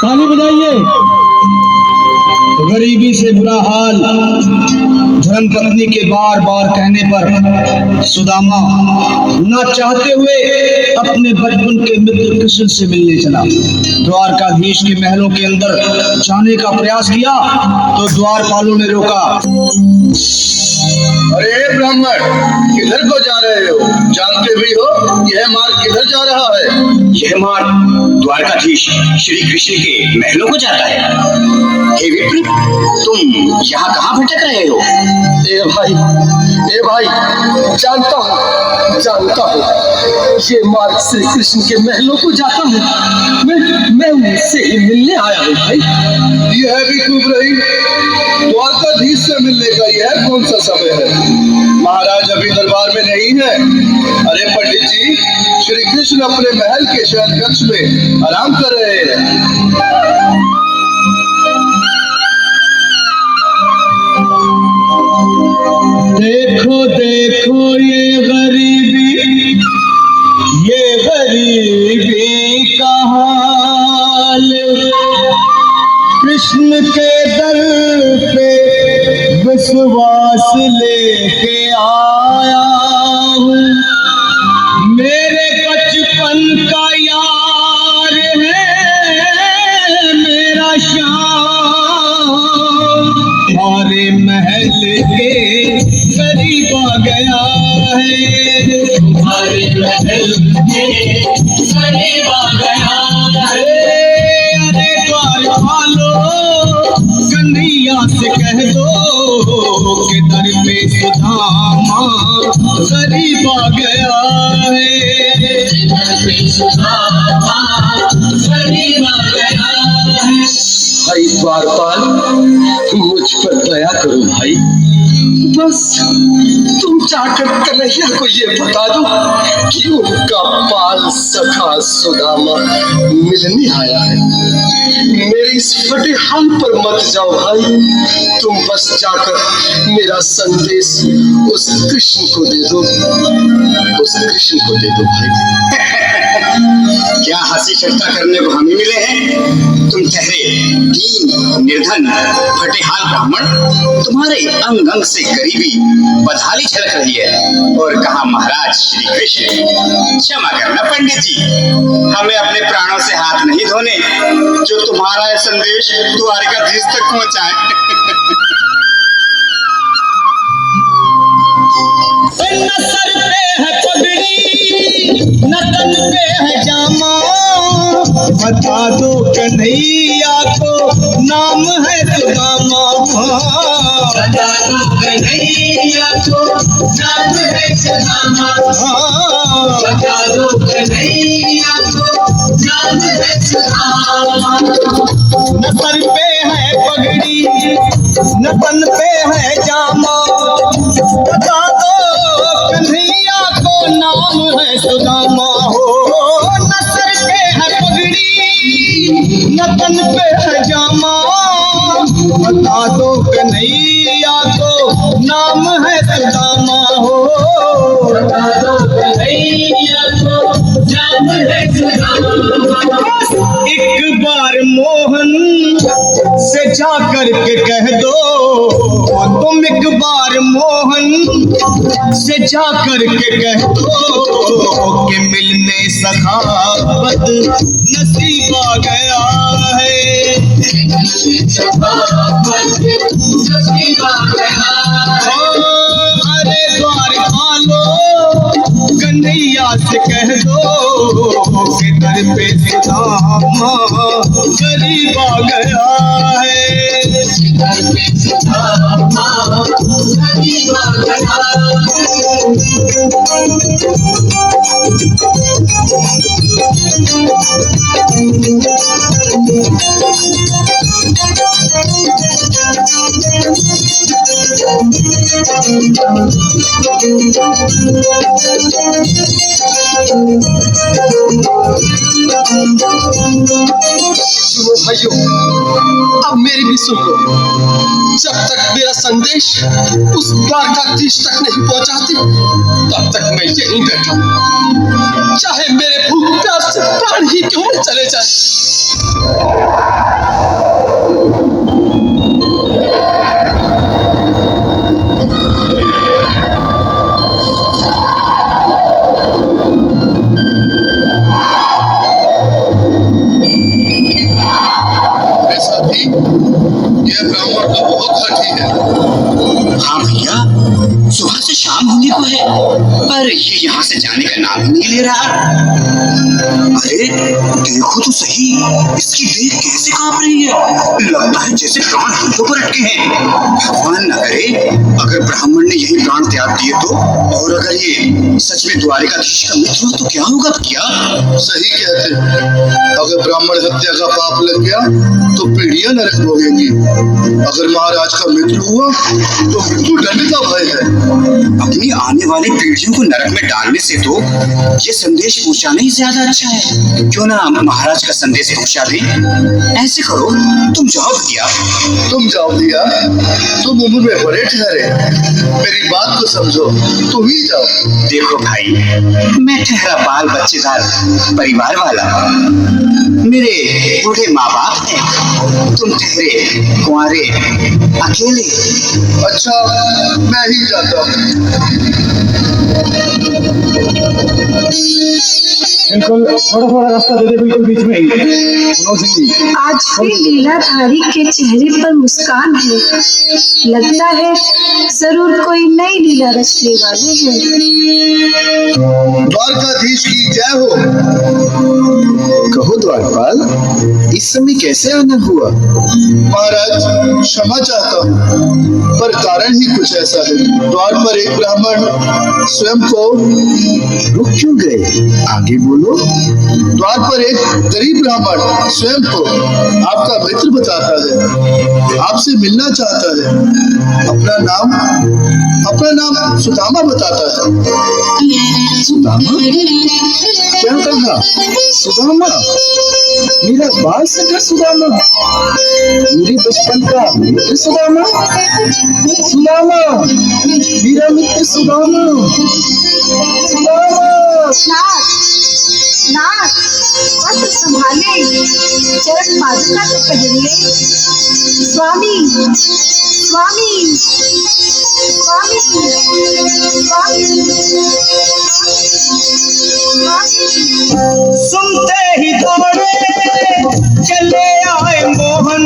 ताली बजाइए। गरीबी से बुरा हाल धर्मपत्नी के बार बार कहने पर सुदामा न चाहते हुए अपने बचपन के मित्र कृष्ण से मिलने चला। द्वारकाधीश के महलों के अंदर जाने का प्रयास किया तो द्वारपालों ने रोका। अरे ब्राह्मण, किधर को जा रहे हो? जानते भी हो यह मार्ग किधर जा रहा है? यह मार्ग द्वारकाधीश श्री कृष्ण के महलों को जाता है। हे विप्र, तुम यहाँ कहाँ भटक रहे हो? ए भाई, जानता हूँ ये मार्ग श्री कृष्ण के महलों को जाता है। मैं उनसे ही मिलने आया हूँ भाई। यह भी खूब रही, द्वारकाधीश से मिलने का यह कौन सा समय है? महाराज अभी दरबार में नहीं है। अरे पंडित जी, श्री कृष्ण अपने महल के शयन कक्ष में आराम कर रहे हैं। देखो देखो ये गरीबी का हाल, कृष्ण के दर पे विश्वास लेके आया हूँ। मेरे बचपन का यार है मेरा श्याम, हमारे महल के करीब आ गया है। तुम्हारे महल के करीब आ गया है। अरे द्वारपालो, कन्हैया से कह दो कि दर पे सुदामा करीब आ गया है। दर पे सुदामा करीब आ गया है। भाई द्वारपाल, मुझ पर दया करो भाई। बस तुम जाकर कन्हैया को ये बता दो कि उनका बाल सखा सुदामा मिलने आया है। मेरे इस फटे हाल पर मत जाओ भाई। तुम बस जाकर मेरा संदेश उस कृष्ण को दे दो, भाई। क्या हंसी ठट्टा करने को हमें मिले हैं? तुम ठहरे दीन निर्धन फटेहाल ब्राह्मण, तुम्हारे अंग अंग से गरीबी बदहाली झलक रही है। और कहा महाराज श्री कृष्ण। क्षमा करना पंडित जी, हमें अपने प्राणों से हाथ नहीं धोने जो तुम्हारा यह संदेश द्वारकाधीश तक पहुंचाए। न सर पे है पगड़ी, न तन पे है जामा, बता दो कन्हैया को नाम है सुदामा। बता दो कन्हैया को नाम है सुदामा। बता दो कन्हैया को नाम है सुदामा। न सर पे है पगड़ी, न तन पे है जामा, बता दो कन्हैया को नाम है सुदामा। हो न सर पे है पगड़ी, न तन पे है जामा, बता दो कन्हैया को नाम है सुदामा। हो बता दो कन्हैया को नाम है सुदामा। एक बार मोहन से जा कर के कह दो, तुम एक बार मोहन से जा कर के कह दो कि मिलने सखावत नसीब आ गया है। नसीब आ गया है। अरे द्वारपालो, कन्हैया से कह दो कि दर पे सुदामा करीब आ गया है। दर पे सुदामा करीब आ गया सुनो भाइयों, अब मेरी भी सुन लो। जब तक मेरा संदेश उस द्वारकाधीश तक नहीं पहुंचाती, तब तक मैं यहीं बैठा हूं, चाहे मेरे भूख प्यास से प्राण ही क्यों न चले जाए। ये ब्राह्मण तो बहुत हठी है। हाँ भैया, सुबह से शाम होने को है, पर ये यहाँ से जाने का नाम ही नहीं ले रहा। अरे देखो तो सही, इसकी देह कैसे कांप रही है। लगता है जैसे प्राण हाथों पर अटके हैं। भगवान न करे अगर ब्राह्मण ने यही प्राण त्याग दिए तो, और अगर ये सच में द्वारिकाधीश का मित्र हो तो क्या होगा भैया? सही कहते हैं, अगर ब्राह्मण हत्या का पाप लग गया तो पीढ़ियां नरक भोगेंगी। अगर महाराज का मृत्यु हुआ तो मृत्यु दंड का भय है। अपनी आने वाली पीढ़ियों को नरक में डालने से तो ये संदेश पहुंचाना ही ज्यादा अच्छा है। क्यों ना महाराज का संदेश पहुंचा दें? ऐसे करो, तुम जाओ भैया। तुम जाओ भैया, तुम उम्र में बड़े ठहरे, मेरी बात को समझो, तुम ही जाओ। देखो भाई, मैं ठहरा बाल बच्चेदार परिवार वाला, मेरे बूढ़े माँ बाप हैं, तुम ठहरे कुंवारे अकेले। अच्छा, मैं ही जाता हूँ। बिल्कुल थोड़ा थोड़ा रास्ता दे दे, बिल्कुल बीच में ही। मनोज सिंह जी, आज भी लीलाधारी के चेहरे पर मुस्कान है। लगता है जरूर कोई नई लीला रचने वाले हैं। द्वारकाधीश की जय हो। कहो द्वारपाल, इस समय कैसे आना हुआ? महाराज क्षमा चाहता हूँ, पर कारण ही कुछ ऐसा है। द्वार पर एक ब्राह्मण स्वयं को रुक क्यों गए? आगे बोलो। द्वार पर एक गरीब ब्राह्मण स्वयं को आपका मित्र बताता है, आपसे मिलना चाहता है। अपना नाम सुदामा बताता है। सुदामा? क्या कहा? सुदामा? मेरा बाल सगा सुदामा, मेरे बचपन का मित्र सुदामा, सुदामा, मेरा मित्र सुदामा, सुदामा। नाथ, नाथ, वस्त्र संभाले, चरण पादुका तो पहन ले। स्वामी, स्वामी, स्वामी, स्वामी, सुनते ही दौड़े चले आए मोहन,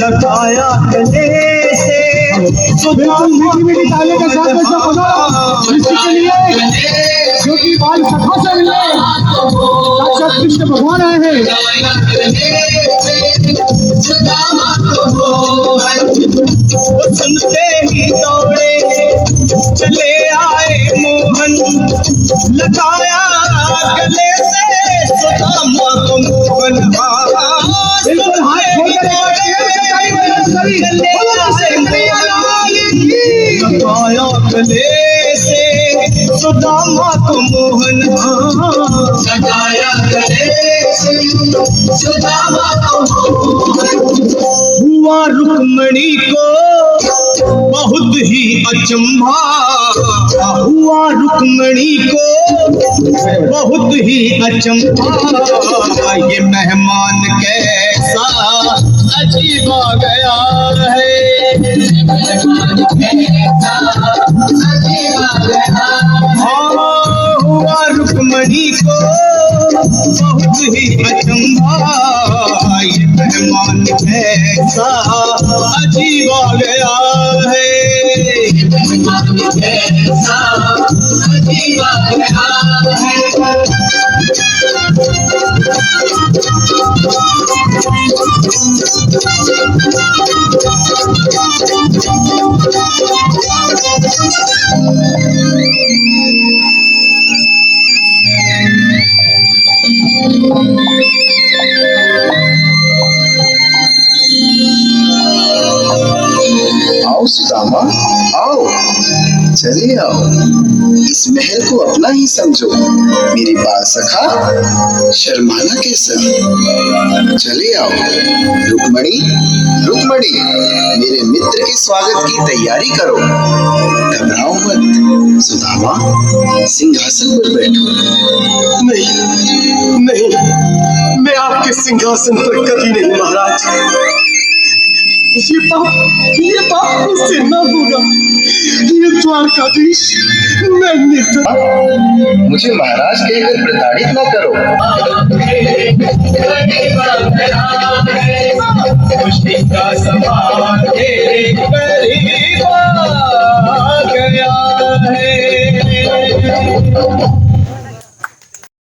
लगाया गले से मीठी मीठी ताले के साथ में सब बजाओ इसके लिए, क्योंकि बाल सखा से मिले। साक्षात कृष्ण भगवान आए हैं। सुनते ही दौड़े चले आए मोहन, लगाया गले से सुदामा को मोहन। बिल्कुल हाथ खोलकर लगाया गले से सुदामा को मोहन, लगाया गले से सुदामा को मोहन। हुआ रुक्मणी को बहुत ही अचंभा, हुआ रुक्मणी को बहुत ही अचंभा। ये मेहमान कैसा अजीब आ गया है, हाँ, हुआ रुक्मणी को बहुत ही अचंभा। ये मेहमान कैसा अजीब आ गया है, कैसा अजीब आ गया है। आओ सुदामा, आओ, चले आओ। इस महल को अपना ही समझो। मेरी बाल सखा, शर्माना कैसा? चले आओ। रुक्मणी, रुक्मणी, मेरे मित्र के स्वागत की तैयारी करो। घबराओ मत। सुदामा, सिंहासन पर बैठो। नहीं नहीं, मैं आपके सिंहासन पर कभी नहीं महाराज। ये पाप मुझसे न होगा। ये द्वारकाधीश, मैं निर्दोष। मुझे महाराज कहकर प्रताड़ित न करो। खुशी का समा तेरे